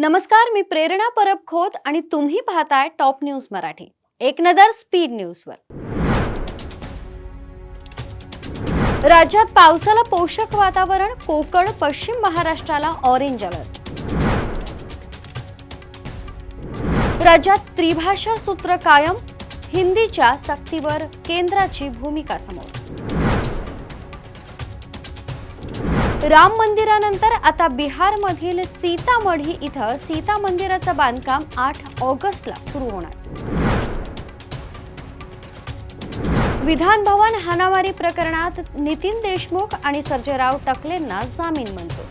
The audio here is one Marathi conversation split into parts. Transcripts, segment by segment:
नमस्कार, मी प्रेरणा परब खोत आणि तुम्ही पाहताय टॉप न्यूज मराठी. एक नजर स्पीड न्यूजवर. राज्यात पावसाला पोषक वातावरण, कोकण पश्चिम महाराष्ट्राला ऑरेंज अलर्ट. राज्यात त्रिभाषा सूत्र कायम, हिंदीच्या सक्तीवर केंद्राची भूमिका समोर. राम मंदिरानंतर आता बिहारमधील सीतामढी इथं सीता मंदिराचं बांधकाम 8 ऑगस्टला सुरू होणार. विधान भवन हाणामारी प्रकरणात नितीन देशमुख आणि सर्जेराव टकलेंना जामीन मंजूर.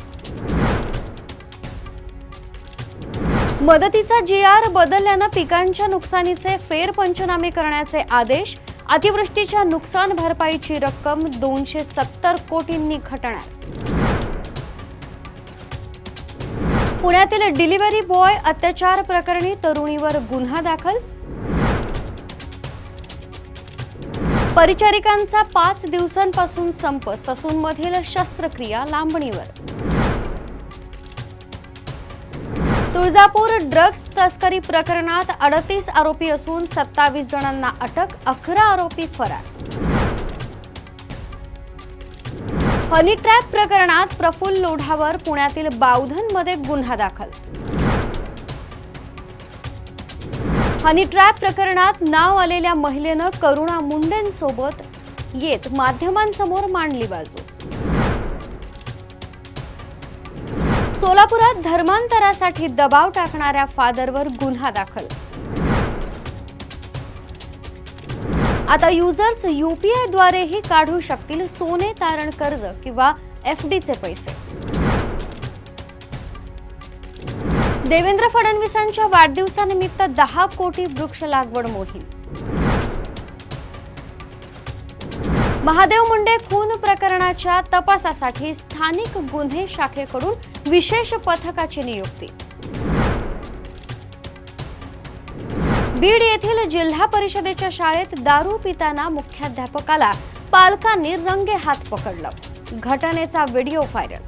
मदतीचा GR बदलल्यानं पिकांच्या नुकसानीचे फेरपंचनामे करण्याचे आदेश. अतिवृष्टीच्या नुकसान भरपाईची रक्कम 270 कोटींनी घटणार. पुण्यातील डिलिव्हरी बॉय अत्याचार प्रकरणी तरुणीवर गुन्हा दाखल. परिचारिकांचा 5 दिवसांपासून संप, ससूनमधील शस्त्रक्रिया लांबणीवर. तुळजापूर ड्रग्ज तस्करी प्रकरणात 38 आरोपी असून 27 जणांना अटक, 11 आरोपी फरार. हनी ट्रॅप प्रकरणात प्रफुल्ल लोढावर पुण्यातील बावधनमध्ये गुन्हा दाखल. हनी ट्रॅप प्रकरणात नाव आलेल्या महिलेनं करुणा मुंडेंसोबत येत माध्यमांसमोर मांडली बाजू. सोलापुरात धर्मांतरासाठी दबाव टाकणाऱ्या फादरवर गुन्हा दाखल. आता युजर्स UPI द्वारेही काढू शकतील सोने तारण कर्ज किंवा FDचे पैसे. देवेंद्र फडणवीसांच्या वाढदिवसानिमित्त 10 कोटी वृक्ष लागवड मोहीम. महादेव मुंडे खून प्रकरणाच्या तपासासाठी स्थानिक गुन्हे शाखेकडून विशेष पथकाची नियुक्ती. बीड येथील जिल्हा परिषदेच्या शाळेत दारू पिताना मुख्याध्यापकाला पालकांनी रंगे हात पकडलं. घटनेचा व्हिडिओ व्हायरल.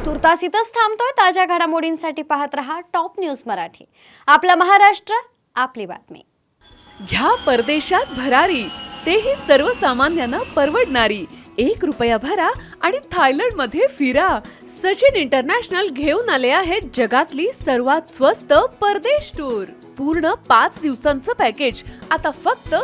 तुर्तास इथंच थांबतोय. ताज्या घडामोडींसाठी पाहत रहा टॉप न्यूज मराठी. आपला महाराष्ट्र, आपली बातमी. घ्या परदेशात भरारी, तेही सर्वसामान्यांना परवडणारी. 1 रुपया भरा आणि थायलंड मध्ये फिरा. सचिन इंटरनॅशनल घेऊन आले आहेत जगातली सर्वात स्वस्त परदेश टूर. पूर्ण 5 दिवसांचं पॅकेज आता फक्त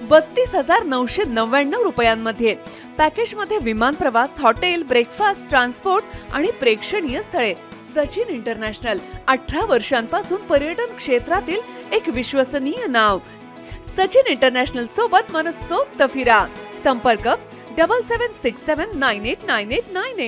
32,999 रुपयांमध्ये. पॅकेज मध्ये विमान प्रवास, हॉटेल, ब्रेकफास्ट, ट्रान्सपोर्ट आणि प्रेक्षणीय स्थळे. सचिन इंटरनॅशनल 18 वर्षांपासून पर्यटन क्षेत्रातील एक विश्वसनीय नाव. सचिन इंटरनॅशनल सोबत मनसोक्त फिरा. संपर्क 7767989898.